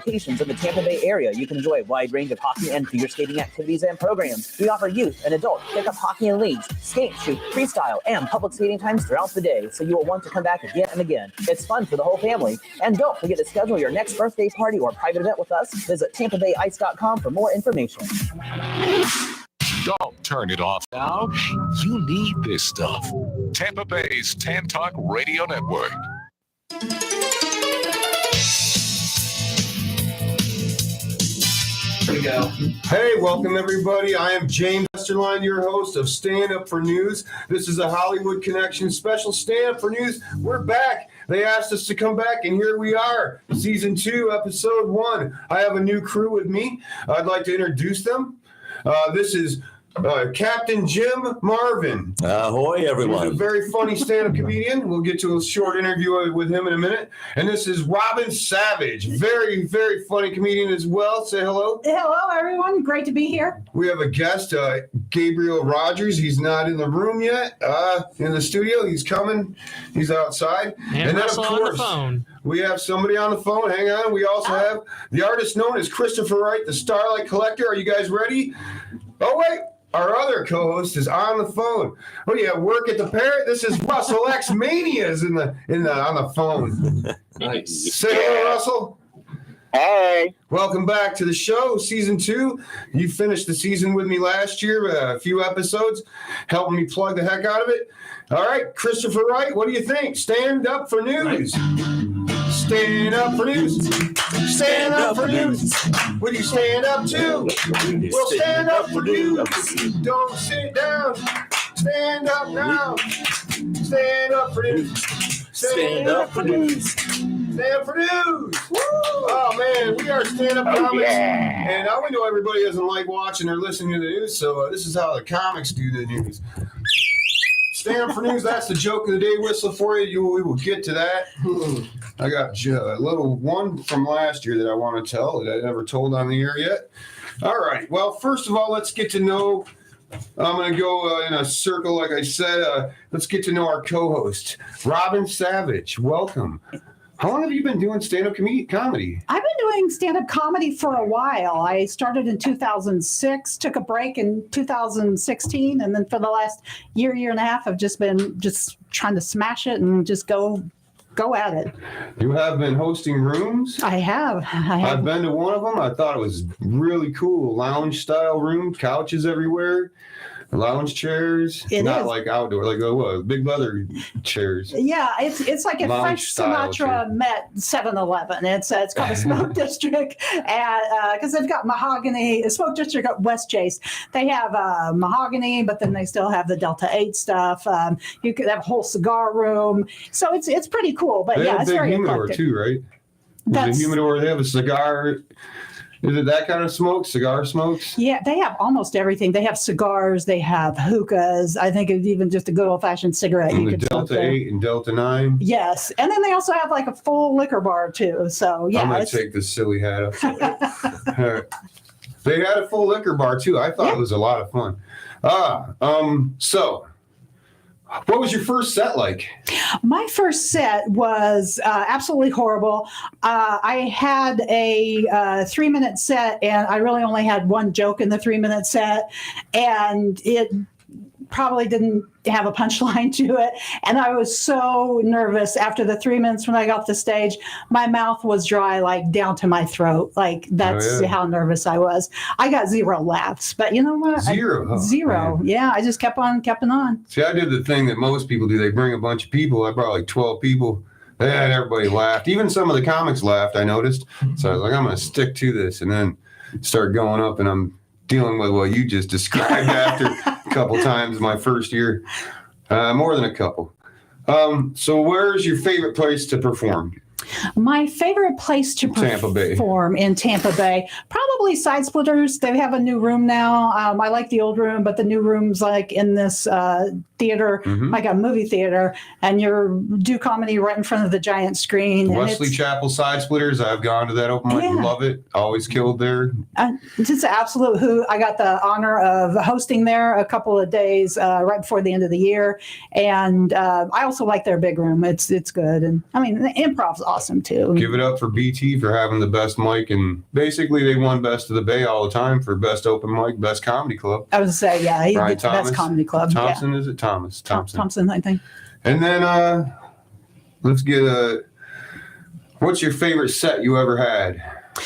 locations in the Tampa Bay area, you can enjoy a wide range of hockey and figure skating activities and programs. We offer youth and adult pickup hockey and leagues, skate, shoot, freestyle, and public skating times throughout the day, so you will want to come back again and again. It's fun for the whole family. And don't forget to schedule your next birthday party or private event with us. Visit TampaBayIce.com for more information. Don't turn it off now. You need this stuff. Tampa Bay's Tan Talk Radio Network. Here we go. Hey, welcome everybody. I am James Westerline, your host of Stand Up for News. This is a Hollywood Connection special Stand Up for News. We're back. They asked us to come back, and here we are. Season 2, Episode 1. I have a new crew with me. I'd like to introduce them. This is Captain Jim Marvin. Ahoy, everyone. He's a very funny stand-up comedian. We'll get to a short interview with him in a minute. And this is Robin Savage. Very, very funny comedian as well. Say hello. Hello, everyone. Great to be here. We have a guest, Gabriel Rogers. He's not in the room yet, in the studio. He's coming. He's outside. And then, of course, on the phone. We have somebody on the phone. Hang on. We also have the artist known as Christopher Wright, the Starlight Collector. Are you guys ready? Oh, wait. Our other co-host is on the phone. Oh yeah, work at the Parrot. This is Russell X Mania's on the phone. Nice. Say hello, Russell. Hi. Welcome back to the show, Season 2. You finished the season with me last year, a few episodes, helping me plug the heck out of it. All right, Christopher Wright, what do you think? Stand up for news. Stand up for news. Stand up for news. Will you stand up too? We'll stand up for news. Don't sit down. Stand up now. Stand up for news. Stand up for news. Stand up for news. Oh man, we are stand-up comics, and we know everybody doesn't like watching or listening to the news, so this is how the comics do the news. Stand up for news. That's the joke of the day whistle for you. We will get to that. I got a little one from last year that I want to tell that I never told on the air yet. All right. Well, first of all, let's get to know. I'm going to go in a circle, like I said. Let's get to know our co-host, Robin Savage. Welcome. How long have you been doing stand-up comedy? I've been doing stand-up comedy for a while. I started in 2006, took a break in 2016, and then for the last year and a half, I've just been trying to smash it and just go at it. You have been hosting rooms? I have. I've been to one of them. I thought it was really cool. Lounge-style room, couches everywhere. Lounge chairs, not like outdoor, like big leather chairs. Yeah, it's like if Frank Sinatra met 7-Eleven. It's called the Smoke District, because they've got mahogany. Smoke District at West Chase. They have mahogany, but then they still have the Delta 8 stuff. You could have a whole cigar room, so it's pretty cool. But they have it's a big very humidor eclectic. too, right? The humidor. They have a cigar. Is it that kind of smoke? Cigar smokes? Yeah, they have almost everything. They have cigars. They have hookahs. I think it's even just a good old-fashioned cigarette. And you the could Delta 8 and Delta 9? Yes. And then they also have like a full liquor bar, too. So, yeah. I'm going to take this silly hat off. All right. They had a full liquor bar, too. I thought it was a lot of fun. So what was your first set like? My first set was absolutely horrible. I had a 3-minute set, and I really only had one joke in the 3-minute set, and it probably didn't have a punchline to it. And I was so nervous after the 3 minutes when I got off the stage. My mouth was dry, like down to my throat. Like that's how nervous I was. I got 0 laughs, but you know what? Zero. Man. Yeah, I just kept on. See, I did the thing that most people do. They bring a bunch of people. I brought like 12 people. And everybody laughed. Even some of the comics laughed, I noticed. So I was like, I'm going to stick to this. And then start going up, and I'm dealing with what you just described after a couple times my first year. More than a couple. So where's your favorite place to perform? My favorite place to perform in Tampa Bay, probably Probably Side Splitters. They have a new room now. I like the old room, but the new room's like in this theater, like a movie theater, and you do comedy right in front of the giant screen. Wesley Chapel Side Splitters. I've gone to that open mic. Yeah. Love it. Always killed there. It's an absolute hoot. I got the honor of hosting there a couple of days right before the end of the year, and I also like their big room. It's good, and I mean the improv's awesome too. Give it up for BT for having the best mic, and basically they won Best of the Bay all the time for best open mic, best comedy club. I would say, yeah, he's Brian the best comedy club. Thompson, is it Thomas? Thompson, I think. And then let's get what's your favorite set you ever had?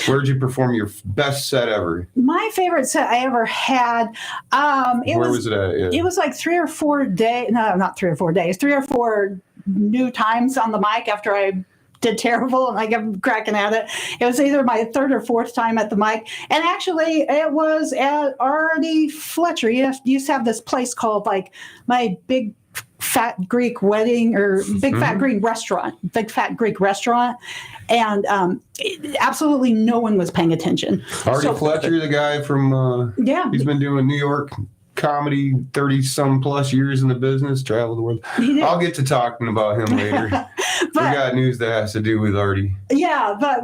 Where'd you perform your best set ever? My favorite set I ever had, Where was it at? Yeah. It was like 3 or 4 days. No, not 3 or 4 days. 3 or 4 new times on the mic after I did terrible and I kept cracking at it. It was either my 3rd or 4th time at the mic. And actually, it was at R.D. Fletcher. You used to have this place called like My Big Fat Greek Wedding or Big Fat Greek Restaurant. And absolutely no one was paying attention. R.D. Fletcher, the guy from, he's been doing New York comedy 30-some plus years in the business, traveled the world. I'll get to talking about him later. We got news that has to do with Artie. Yeah, but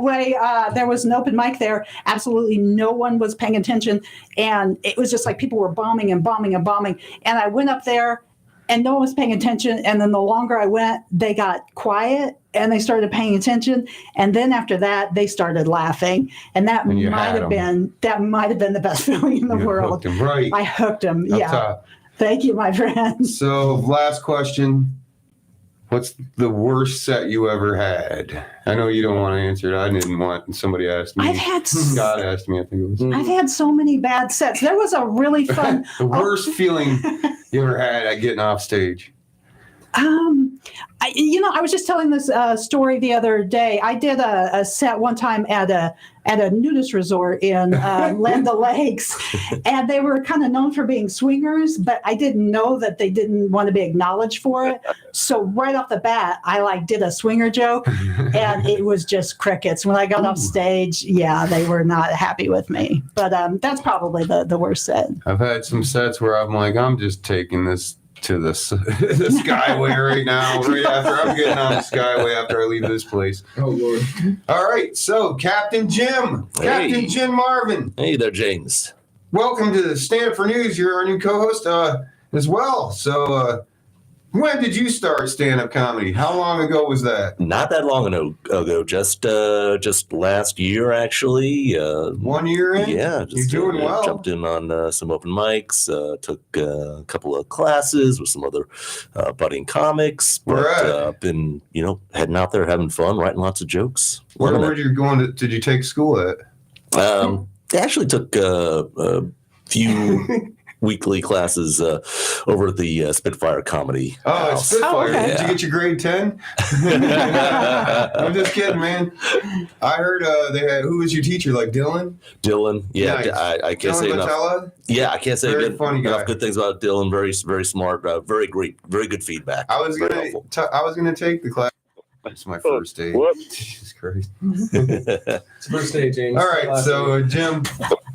there was an open mic there. Absolutely no one was paying attention. And it was just like people were bombing and bombing and bombing. And I went up there and no one was paying attention. And then the longer I went, they got quiet and they started paying attention. And then after that, they started laughing. And that might have been the best feeling in the world. Hooked him, right? I hooked him. Yeah. Top. Thank you, my friend. So last question. What's the worst set you ever had? I know you don't want to answer it. I didn't want. Somebody asked me. Scott asked me. I think it was. I've had so many bad sets. There was a really fun. The worst feeling you ever had at getting off stage? I was just telling this story the other day. I did a set one time at a nudist resort in Land O'Lakes, and they were kind of known for being swingers, but I didn't know that they didn't want to be acknowledged for it. So right off the bat, I did a swinger joke, and it was just crickets. When I got off stage, they were not happy with me. But that's probably the worst set. I've had some sets where I'm like, I'm just taking this to the Skyway right now, right after I'm getting on the Skyway after I leave this place. Oh, Lord. All right, so Captain Jim, Captain Jim Marvin. Hey there, James. Welcome to the Stand Up for News. You're our new co-host as well. So when did you start stand-up comedy? How long ago was that? Not that long ago, just last year, actually. 1 year in? Yeah. You're doing well. Jumped in on some open mics, took a couple of classes with some other budding comics. But been, heading out there, having fun, writing lots of jokes. Where were you going did you take school at? I actually took a few... weekly classes over at the Spitfire Comedy House. Spitfire. Okay. Did you get your grade 10? I'm just kidding, man. I heard they had, who was your teacher, like Dylan? Dylan, yeah. Nice. I can't Dylan say Matella? enough. Yeah, I can't say Very funny guy. enough good things about Dylan. Very, very smart, very great, very good feedback. I was gonna take the class. It's my first day. Jesus Christ. It's first day, James. All right, so Jim.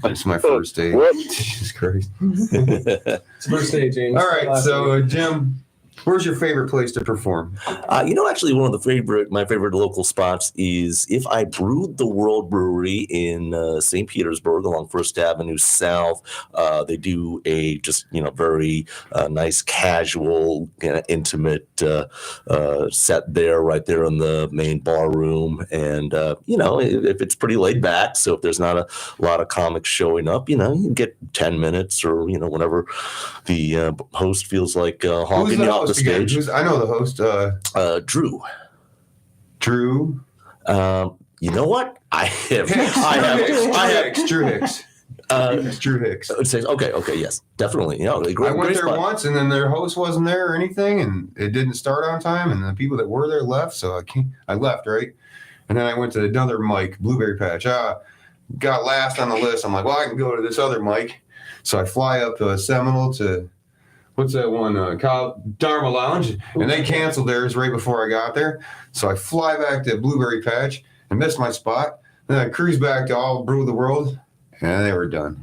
It's my first day. Jesus Christ. It's first day, James. All right, so Jim, where's your favorite place to perform? Actually, one of my favorite local spots is If I Brewed the World Brewery in St. Petersburg along First Avenue South. They do a just very nice, casual, intimate set there, right there in the main bar room, and if it's pretty laid back, so if there's not a lot of comics showing up, you can get 10 minutes or whenever the host feels like honking you off the stage. I know the host. Drew. Drew. You know what? I have. Drew Hicks. Drew Hicks. Okay, yes, definitely. I went there once, and then their host wasn't there or anything, and it didn't start on time, and the people that were there left, so I left, right? And then I went to another mic, Blueberry Patch. Got last on the list. I'm like, well, I can go to this other mic. So I fly up to Seminole to, what's that one, Dharma Lounge, and they canceled theirs right before I got there. So I fly back to Blueberry Patch and miss my spot. Then I cruise back to All Brew the World, Yeah, they were done.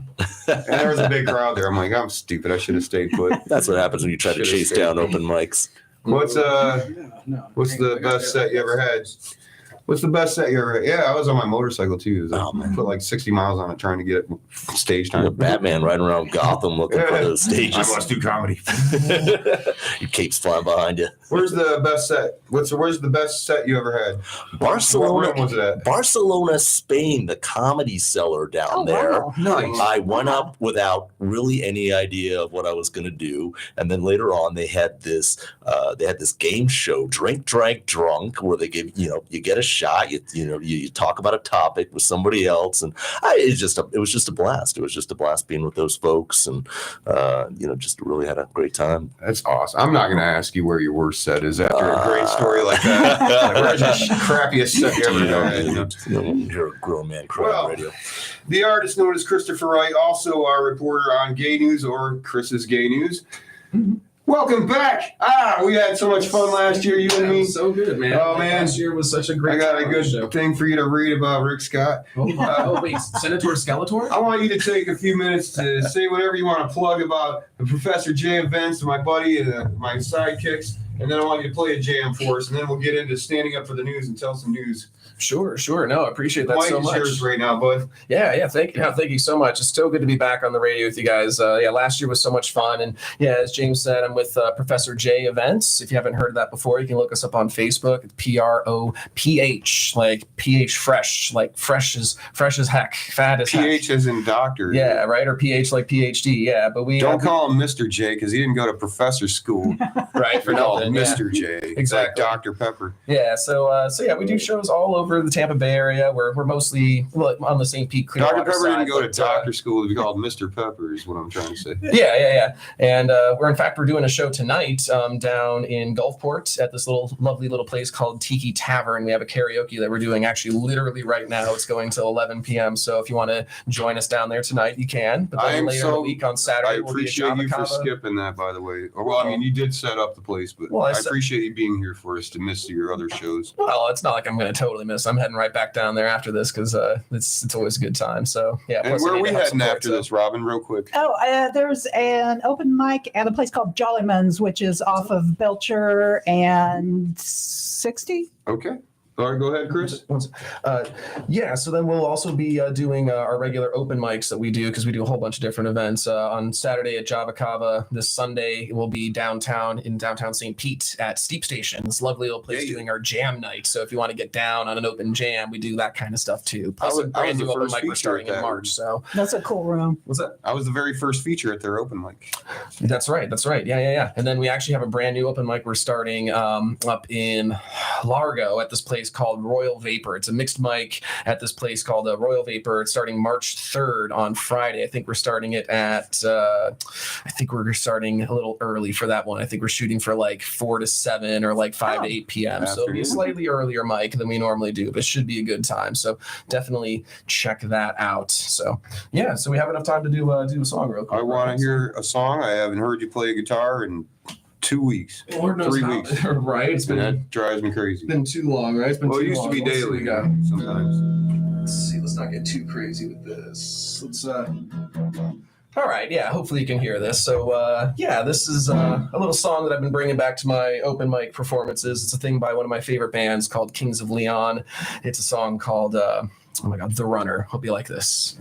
And there was a big crowd there. I'm like, I'm stupid. I should have stayed put. That's what happens when you try to Should've chase stayed. down open mics. What's the best set you ever had? What's the best set you ever had? Yeah, I was on my motorcycle too. Oh, man. Put like 60 miles on it trying to get it stage You're time. Batman riding around Gotham looking for those stages. I must do comedy. Your cape's flying behind you. Where's the best set? Where's the best set you ever had? Barcelona. What room was it at? Barcelona, Spain, the Comedy Cellar down Oh, there. wow. Nice. I went up without really any idea of what I was going to do, and then later on they had this game show, Drink, Drank, Drunk, where they give you get a shot, you talk about a topic with somebody else, and it was just a blast. It was just a blast being with those folks, and just really had a great time. That's awesome. I'm not going to ask you where your worst set is after a great story like that. Where's your crappiest set you ever had? You're a grown man crying Well, on radio. The artist known as Christopher Wright, also our reporter on Gay News or Chris's Gay News. Welcome back. We had so much fun last year, you and me. So good, man. Oh, man. Last year was such a great I got a time on the good show. thing for you to read about Rick Scott. Wait, Senator Skeletor? I want you to take a few minutes to say whatever you want to plug about Professor J events, my buddy, and my sidekicks, and then I want you to play a jam for us, and then we'll get into standing up for the news and tell some news. Sure. No, I appreciate that Mike so is much. yours right now, bud. Yeah, thank you so much. It's so good to be back on the radio with you guys. Last year was so much fun, and as James said, I'm with Professor J Events. If you haven't heard of that before, you can look us up on Facebook. It's PROPH, like PH fresh, like fresh as heck, fat as PH heck. as in doctor. Yeah, right, or PH like PhD. Yeah, but we Don't call him Mr. J because he didn't go to professor school. right for Call nothing. him Yeah. Mr. J. It's Exactly. like Dr. Pepper. Yeah, so we do shows all over the Tampa Bay area. We're mostly on the St. Pete Dr. Clearwater Pepper side, didn't go to but, doctor school to be called Mr. Pepper is what I'm trying to say. Yeah. And we're doing a show tonight down in Gulfport at this lovely little place called Tiki Tavern. We have a karaoke that we're doing actually literally right now. It's going till 11 p.m. So if you want to join us down there tonight, you can. But I then am later in so- the week on Saturday, I we'll be at appreciate you for Java Cava. skipping that, by the way. Well, I mean, you did set up the place, but Well, I I said- appreciate you being here for us to miss your other shows. Well, it's not like I'm going to totally miss. I'm heading right back down there after this because it's always a good time. So yeah. And plus I where are need we to have heading support, after so- this, Robin, real quick? There's an open mic at a place called Jollyman's, which is off of Belcher and 60. Okay. All right, go ahead, Chris. So then we'll also be doing our regular open mics that we do because we do a whole bunch of different events. On Saturday at Java Cava, this Sunday we'll be in downtown St. Pete at Steep Station, this lovely little place doing our jam night. So if you want to get down on an open jam, we do that kind of stuff too. Plus a brand new open mic we're starting in March. So That's a cool room. what's that? I was the very first feature at their open mic. That's right. Yeah. And then we actually have a brand new open mic we're starting up in Largo at this place called Royal Vapor. It's a mixed mic at this place called Royal Vapor. It's starting March 3rd on Friday. I think we're starting it at, I think we're starting a little early for that one. I think we're shooting for like 4 to 7 or like 5 to 8 p.m. So it'll be a slightly earlier mic than we normally do, but it should be a good time. So definitely check that out. So yeah, so we have enough time to do a song real quick. I want to hear a song. I haven't heard you play guitar in 2 weeks. Lord knows 3 how- weeks. right? It's And been that drives me crazy. too long, right? It's been Well, it too used to long. be Let's see what daily we got. sometimes. Let's see. Let's not get too crazy with this. All right. Yeah. Hopefully you can hear this. So, this is a little song that I've been bringing back to my open mic performances. It's a thing by one of my favorite bands called Kings of Leon. It's a song called, oh my God, The Runner. Hope you like this.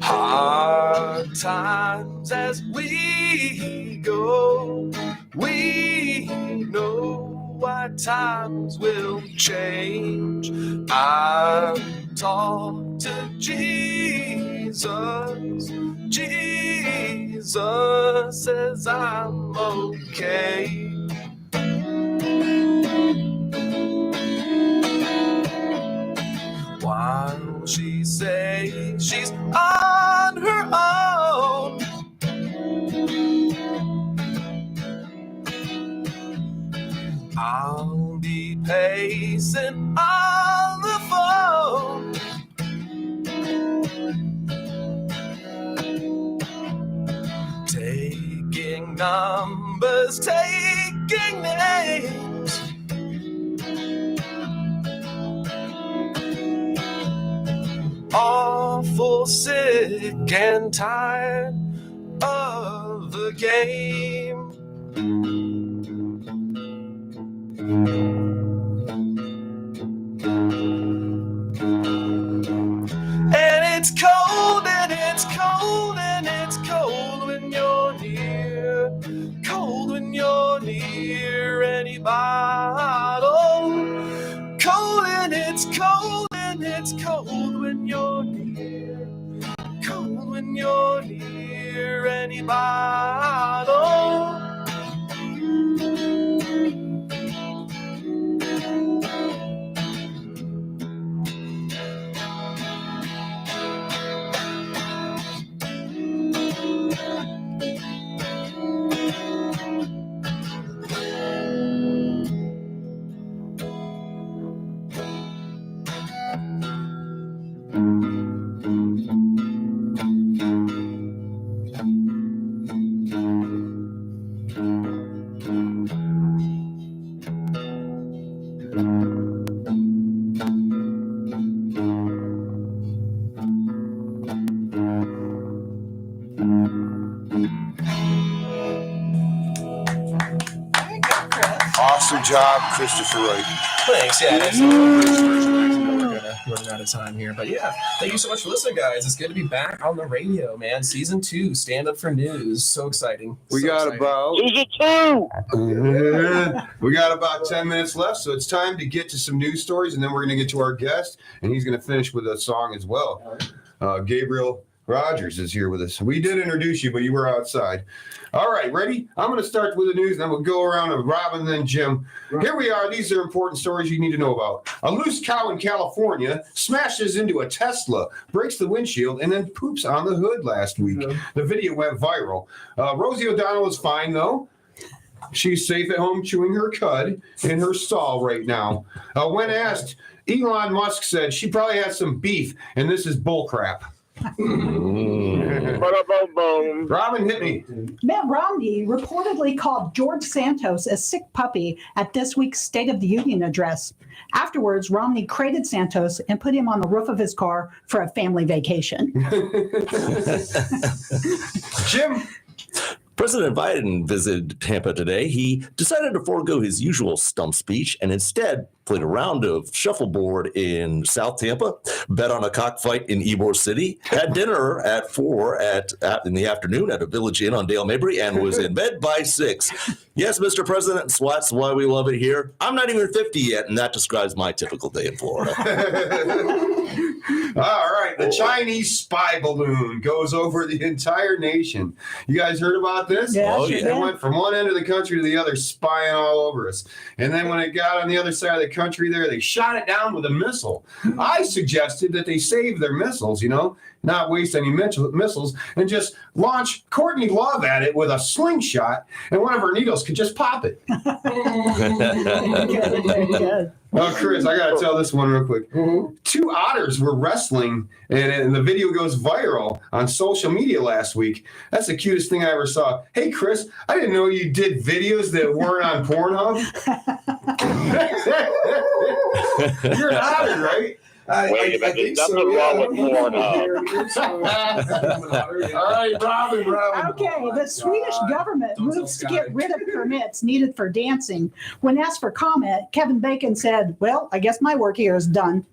Hard times as we go, we know what times will change. I've talked to Jesus. Jesus says I'm okay. While she says she's on her own, I'll be pacing on the phone. Taking numbers, taking names. Awful sick and tired of the game. And it's cold and it's cold and it's cold when you're near. Cold when you're near any bottle. Cold and it's cold and it's cold when you're near. Cold when you're near any bottle. Awesome job, Christopher Wright. Thanks. Yeah, that's we're running out of time here, but yeah, thank you so much for listening, guys. It's good to be back on the radio, man. Season 2, Stand Up for News, so exciting. We So got exciting. we got about 10 minutes left, so it's time to get to some news stories, and then we're going to get to our guest, and he's going to finish with a song as well. Gabriel Rogers is here with us. We did introduce you, but you were outside. All right, ready? I'm going to start with the news, and then we'll go around to Robin and then Jim. Here we are. These are important stories you need to know about. A loose cow in California smashes into a Tesla, breaks the windshield, and then poops on the hood last week. The video went viral. Rosie O'Donnell is fine, though. She's safe at home chewing her cud in her stall right now. When asked, Elon Musk said she probably has some beef, and this is bullcrap. Robin, hit me. Mitt Romney reportedly called George Santos a sick puppy at this week's State of the Union address. Afterwards, Romney crated Santos and put him on the roof of his car for a family vacation. Jim. President Biden visited Tampa today. He decided to forego his usual stump speech and instead played a round of shuffleboard in South Tampa, bet on a cockfight in Ybor City, had dinner at 4 in the afternoon at a Village Inn on Dale Mabry, and was in bed by 6. Yes, Mr. President, that's why we love it here. I'm not even 50 yet, and that describes my typical day in Florida. All right, the Chinese spy balloon goes over the entire nation. You guys heard about this? Yeah, Oh, sure yeah. did. It went from one end of the country to the other, spying all over us. And then when it got on the other side of the country there, they shot it down with a missile. I suggested that they save their missiles, not waste any missiles, and just launch Courtney Love at it with a slingshot, and one of her needles could just pop it. Good. Oh, Chris, I got to tell this one real quick. 2 otters were wrestling, and the video goes viral on social media last week. That's the cutest thing I ever saw. Hey, Chris, I didn't know you did videos that weren't on Pornhub. You're an otter, right? Wait a minute, there's nothing wrong with Pornhub. All right, Robin. Okay, the Swedish government moves to get rid of permits needed for dancing. When asked for comment, Kevin Bacon said, "Well, I guess my work here is done."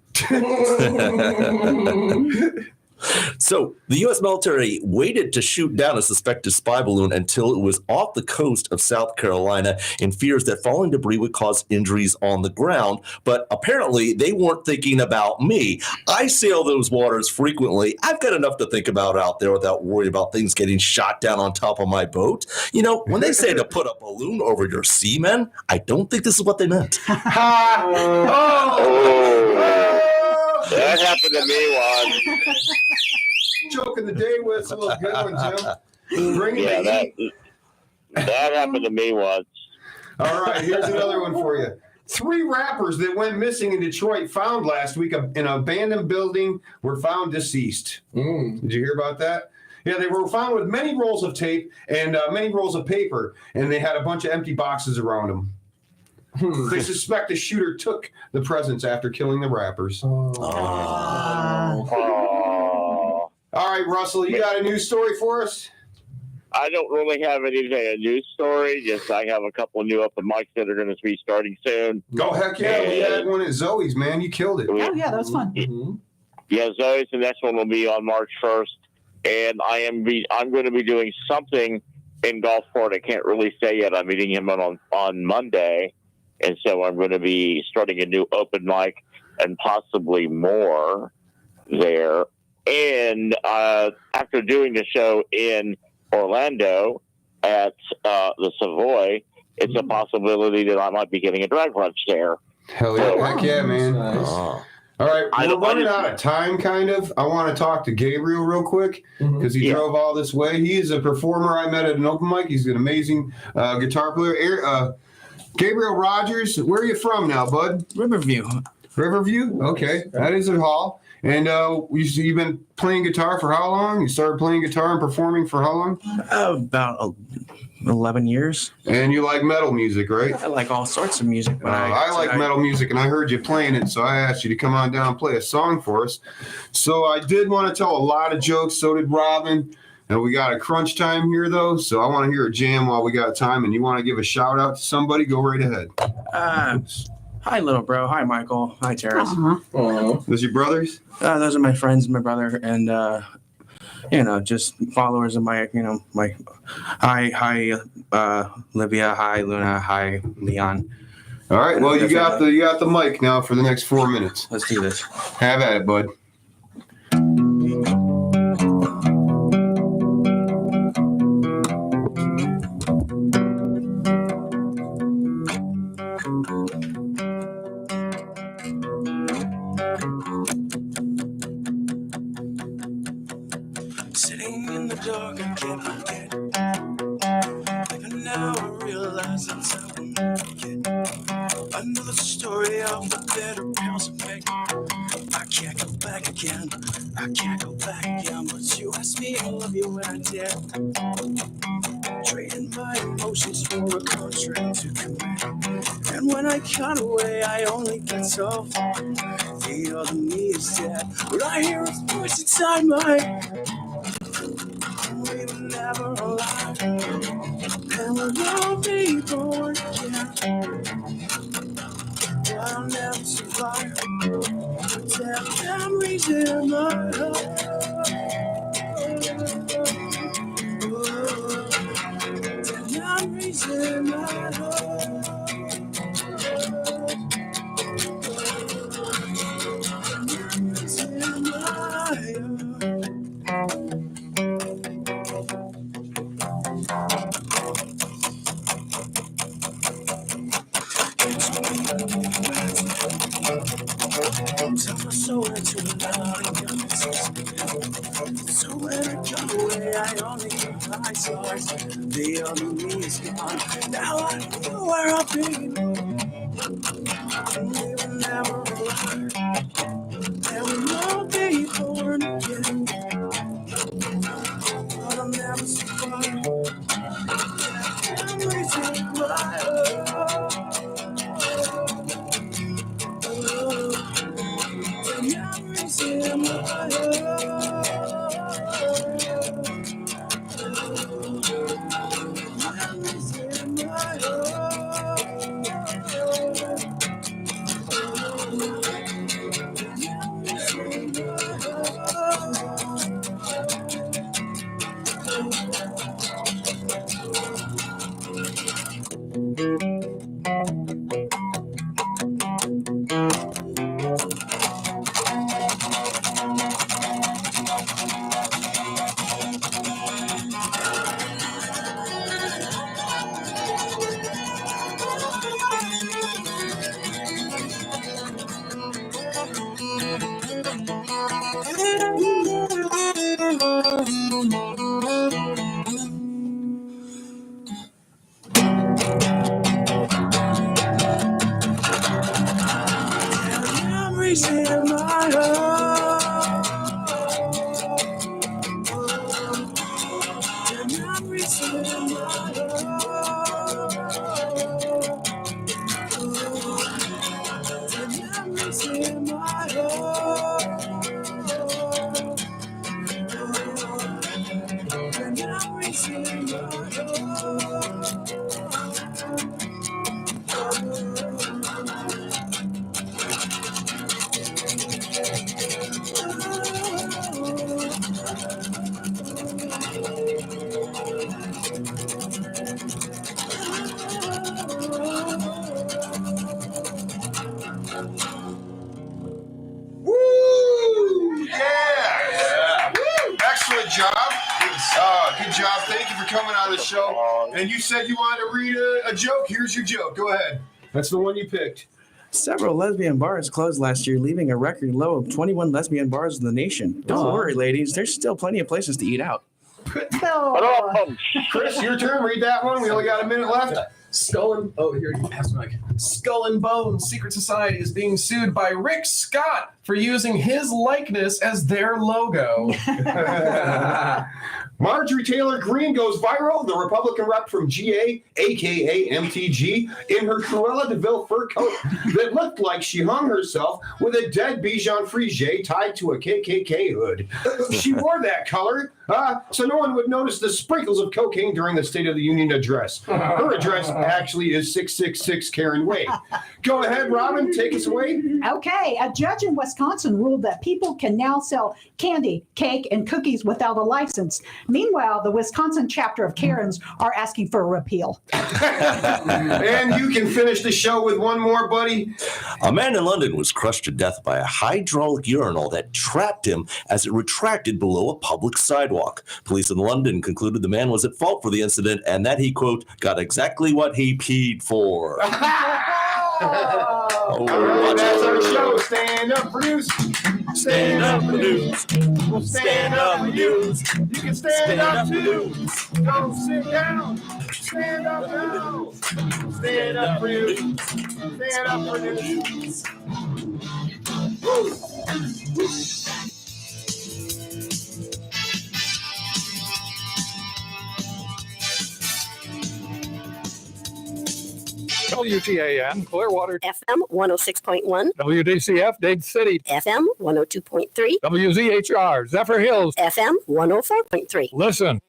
So the U.S. military waited to shoot down a suspected spy balloon until it was off the coast of South Carolina in fears that falling debris would cause injuries on the ground. But apparently they weren't thinking about me. I sail those waters frequently. I've got enough to think about out there without worrying about things getting shot down on top of my boat. When they say to put a balloon over your seamen, I don't think this is what they meant. That happened to me once. Joke of the day was a little good one, Jim. Bring it Yeah, to that happened to me once. All right, here's another one for you. 3 rappers that went missing in Detroit found last week in an abandoned building were found deceased. Did you hear about that? Yeah, they were found with many rolls of tape and many rolls of paper, and they had a bunch of empty boxes around them. They suspect the shooter took the presents after killing the rappers. Oh. All right, Russell, you got a news story for us? I don't really have anything, a news story. Just I have a couple of new open mics that are going to be starting soon. Oh, heck yeah. We had one at Zoe's, man. You killed it. Oh, yeah, that was fun. Yeah, Zoe's, the next one will be on March 1st. And I'm going to be doing something in Gulfport. I can't really say yet. I'm meeting him on Monday. And so I'm going to be starting a new open mic and possibly more there. And after doing the show in Orlando at the Savoy, it's a possibility that I might be getting a drag lunch there. Hell yeah. Heck yeah, man. Nice. All right, we're running out of time, kind of. I want to talk to Gabriel real quick because he drove all this way. He is a performer I met at an open mic. He's an amazing guitar player. Gabriel Rogers, where are you from now, bud? Riverview. Riverview? Okay, that is a hall. And you've been playing guitar for how long? You started playing guitar and performing for how long? About 11 years. And you like metal music, right? I like all sorts of music. But I like metal music, and I heard you playing it, so I asked you to come on down and play a song for us. So I did want to tell a lot of jokes, so did Robin. And we got a crunch time here, though, so I want to hear a jam while we got time, and you want to give a shout-out to somebody, go right ahead. Hi, little bro. Hi, Michael. Hi, Terrace. Those your brothers? Those are my friends, my brother, and just followers of my, my. Hi, Livia. Hi, Luna. Hi, Leon. All right. Well, you got the mic now for the next 4 minutes. Let's do this. Have at it, bud. Sitting in the dark, I can't forget. Even now I realize that I will never forget another story of the better pills of make. I can't go back again. I can't go back again. But you asked me I love you when I did. Trading my emotions for a contract to commit. And when I cut away, I only get so far. The other me is dead. But I hear a voice inside my head. We were never alive, and we won't be born again. I'll never survive. Dead memories in my heart. Dead memories in my heart. Memories in my heart. Turn my soul into a loud so when I come away, I only get my scars. The other me is gone. Now I know where I've been. We were never alive, and we won't be born again. But I'll never survive. Memories in my heart. Memories in my heart. Memories in my heart. show. And you said you wanted to read a joke. Here's your joke. Go ahead. That's the one you picked. Several lesbian bars closed last year, leaving a record low of 21 lesbian bars in the nation. Don't worry, ladies. There's still plenty of places to eat out. Chris, your turn. Read that one. We only got a minute left. Skull and Bones Secret Society is being sued by Rick Scott for using his likeness as their logo. Marjorie Taylor Greene goes viral. The Republican rep from GA, aka MTG, in her Cruella de Vil fur coat that looked like she hung herself with a dead Bichon Frise tied to a KKK hood. She wore that color so no one would notice the sprinkles of cocaine during the State of the Union address. Her address actually is 666 Karen Way. Go ahead, Robin. Take us away. Okay, a judge in Wisconsin ruled that people can now sell candy, cake, and cookies without a license. Meanwhile, the Wisconsin chapter of Karens are asking for a repeal. And you can finish the show with one more, buddy. A man in London was crushed to death by a hydraulic urinal that trapped him as it retracted below a public sidewalk. Police in London concluded the man was at fault for the incident and that he, quote, got exactly what he peed for. That's our show. Stand up for news. Stand up for news. Stand up for news. You can stand up too. Don't sit down. Stand up now. Stand up for news. Stand up for news. WTAN, Clearwater. FM 106.1. WDCF, Dade City. FM 102.3. WZHR, Zephyr Hills. FM 104.3. Listen.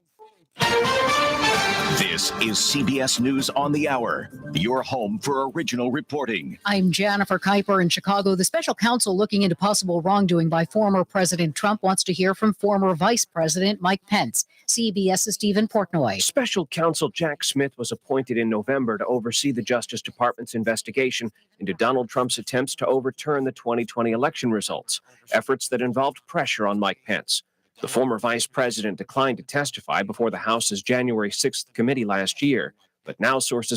This is CBS News on the Hour, your home for original reporting. I'm Jennifer Kuiper in Chicago. The special counsel looking into possible wrongdoing by former President Trump wants to hear from former Vice President Mike Pence. CBS's Stephen Portnoy. Special counsel Jack Smith was appointed in November to oversee the Justice Department's investigation into Donald Trump's attempts to overturn the 2020 election results, efforts that involved pressure on Mike Pence. The former vice president declined to testify before the House's January 6th committee last year, but now sources